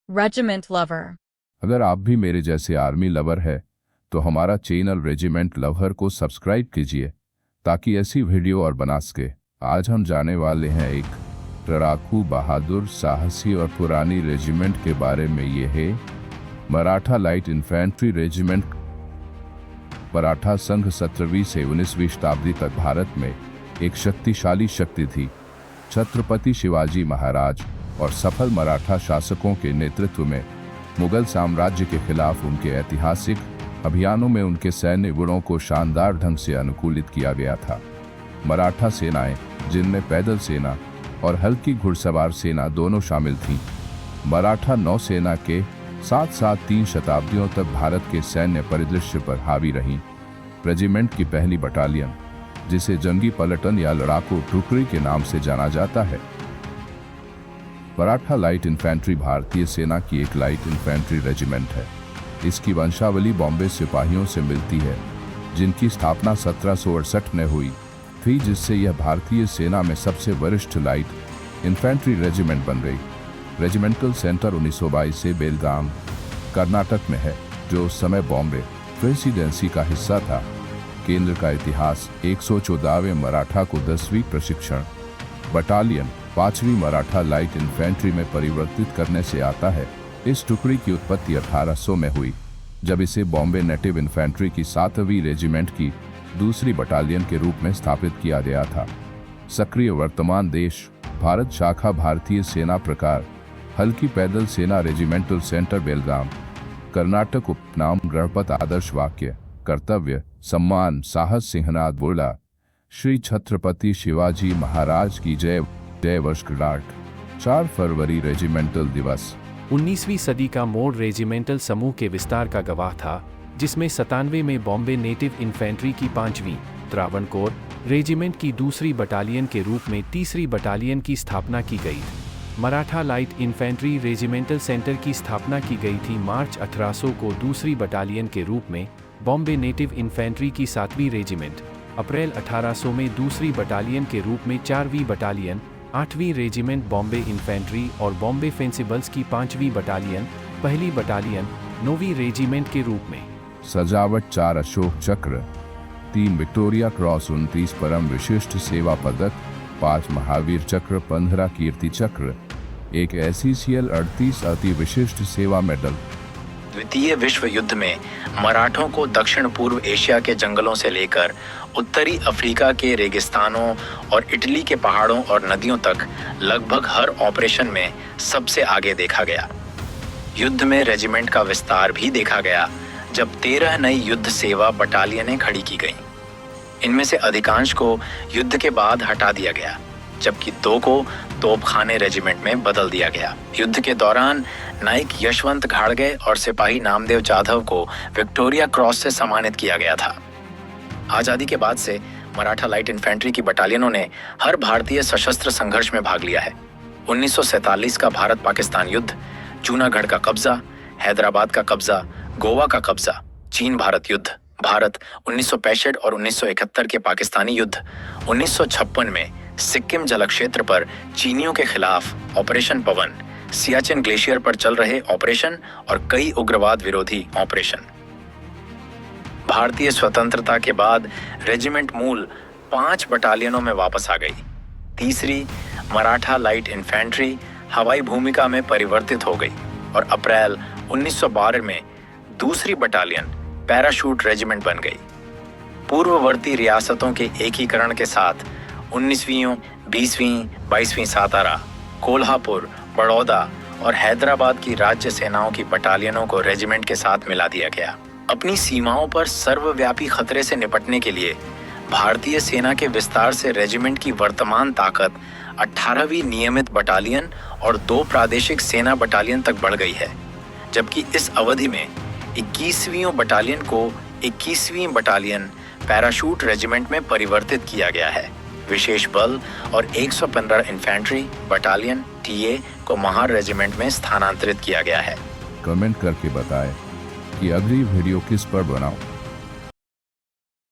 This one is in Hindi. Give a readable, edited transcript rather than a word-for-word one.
Regiment lover. अगर आप भी मेरे जैसे आर्मी लवर है तो हमारा चैनल रेजिमेंट लवर को सब्सक्राइब कीजिए ताकि ऐसी वीडियो और बना सके। आज हम जाने वाले हैं एक लड़ाकू, बहादुर, साहसी और पुरानी रेजिमेंट के बारे में। ये है Maratha light infantry regiment. Maratha संघ 17वीं से 19वीं शताब्दी तक भारत में एक शक्तिशाली शक्ति थी। छत्रपति शिवाजी महाराज और सफल मराठा शासकों के नेतृत्व में मुगल साम्राज्य के खिलाफ उनके ऐतिहासिक अभियानों में उनके सैन्य गुणों को शानदार ढंग से अनुकूलित किया गया था। मराठा सेनाएं, जिनमें पैदल सेना और हल्की घुड़सवार सेना दोनों शामिल थीं, मराठा नौसेना के साथ साथ 3 शताब्दियों तक भारत के सैन्य परिदृश्य पर हावी रहीं। रेजिमेंट की पहली बटालियन, जिसे जंगी पलटन या लड़ाकू टुकड़ी के नाम से जाना जाता है, मराठा लाइट इन्फेंट्री भारतीय सेना की एक लाइट इन्फेंट्री रेजिमेंट है। इसकी वंशावली बॉम्बे सिपाहियों से मिलती है, जिनकी स्थापना 1768 में हुई थी, जिससे यह भारतीय सेना में सबसे वरिष्ठ लाइट इन्फेंट्री रेजिमेंट बन गई। रेजिमेंटल सेंटर 1922 से बेलगाम, कर्नाटक में है, जो उस समय बॉम्बे प्रेसिडेंसी का हिस्सा था। केंद्र का इतिहास 114वें मराठा को 10वीं प्रशिक्षण बटालियन 5वीं मराठा लाइट इन्फेंट्री में परिवर्तित करने से आता है। इस टुकड़ी की उत्पत्ति 1800 में हुई, जब इसे बॉम्बे नेटिव इन्फेंट्री की 7वीं रेजिमेंट की दूसरी बटालियन के रूप में स्थापित किया गया था। सक्रिय वर्तमान देश भारत शाखा भारतीय सेना प्रकार हल्की पैदल सेना रेजिमेंटल सेंटर बेलगाम, कर्नाटक। उपनाम गणपत। आदर्श वाक्य कर्तव्य सम्मान साहस सिंहनाद बोला श्री छत्रपति शिवाजी महाराज की जय। जय। वर्षगांठ 4 फरवरी रेजिमेंटल दिवस। 19वीं सदी का मोड़ रेजिमेंटल समूह के विस्तार का गवाह था, जिसमें 97 में बॉम्बे नेटिव इन्फेंट्री की 5वीं त्रावणकोर रेजिमेंट की दूसरी बटालियन के रूप में तीसरी बटालियन की स्थापना की गई। Maratha light infantry regimental centre की स्थापना की गई थी मार्च 1800 को दूसरी बटालियन के रूप में। बॉम्बे नेटिव इन्फेंट्री की 7वीं रेजिमेंट अप्रैल 1800 में दूसरी बटालियन के रूप में 4वीं बटालियन 8वीं रेजिमेंट बॉम्बे इन्फेंट्री और बॉम्बे फेंसिबल्स की 5वीं बटालियन पहली बटालियन 9वीं रेजिमेंट के रूप में। सजावट 4 अशोक चक्र, 3 विक्टोरिया क्रॉस, 29 परम विशिष्ट सेवा पदक, 5 महावीर चक्र, 15 कीर्ति चक्र, 1 SECL, 38 अति विशिष्ट सेवा मेडल। द्वितीय विश्व युद्ध में मराठों को दक्षिण पूर्व एशिया के जंगलों से लेकर उत्तरी अफ्रीका के रेगिस्तानों और इटली के पहाड़ों और नदियों तक लगभग हर ऑपरेशन में सबसे आगे देखा गया। युद्ध में रेजिमेंट का विस्तार भी देखा गया, जब 13 नई युद्ध सेवा बटालियनें खड़ी की गईं। इनमें से अधिकांश को युद्ध के बाद हटा दिया गया, जबकि 2 को तोपखाने रेजिमेंट में बदल दिया गया। युद्ध के दौरान नाइक यशवंत घाड़गे और सिपाही नामदेव जाधव को विक्टोरिया क्रॉस से सम्मानित किया गया था। आजादी के बाद से मराठा लाइट इन्फेंट्री की बटालियनों ने हर भारतीय सशस्त्र संघर्ष में भाग लिया है। 1947 का भारत पाकिस्तान युद्ध, जूनागढ़ का कब्जा, हैदराबाद का कब्जा, गोवा का कब्जा, चीन भारत युद्ध, भारत 1965 और 1971 के पाकिस्तानी युद्ध, 1956 में सिक्किम जलक्षेत्र पर चीनियों के खिलाफ ऑपरेशन पवन, सियाचिन ग्लेशियर पर चल रहे ऑपरेशन और कई उग्रवाद विरोधी ऑपरेशन। भारतीय स्वतंत्रता के बाद रेजिमेंट मूल 5 बटालियनों में वापस आ गई। तीसरी मराठा लाइट इन्फेंट्री हवाई भूमिका में परिवर्तित हो गई और अप्रैल 1912 में दूसरी बटालियन पैराशूट रेजिमेंट बन गई। पूर्ववर्ती रियासतों के एकीकरण के साथ 19वीं, 20वीं, 22वीं सातारा, कोल्हापुर, बड़ौदा और हैदराबाद की राज्य सेनाओं की बटालियनों को रेजिमेंट के साथ मिला दिया गया। अपनी सीमाओं पर सर्वव्यापी खतरे से निपटने के लिए भारतीय सेना के विस्तार से रेजिमेंट की वर्तमान ताकत 18वीं नियमित बटालियन और 2 प्रादेशिक सेना बटालियन तक बढ़ गई है, जबकि इस अवधि में 21वीं बटालियन को 21वीं बटालियन पैराशूट रेजिमेंट में परिवर्तित किया गया है। विशेष बल और 115 इन्फेंट्री बटालियन टीए को महार रेजिमेंट में स्थानांतरित किया गया है। कमेंट करके बताएं कि अगली वीडियो किस पर बनाऊं।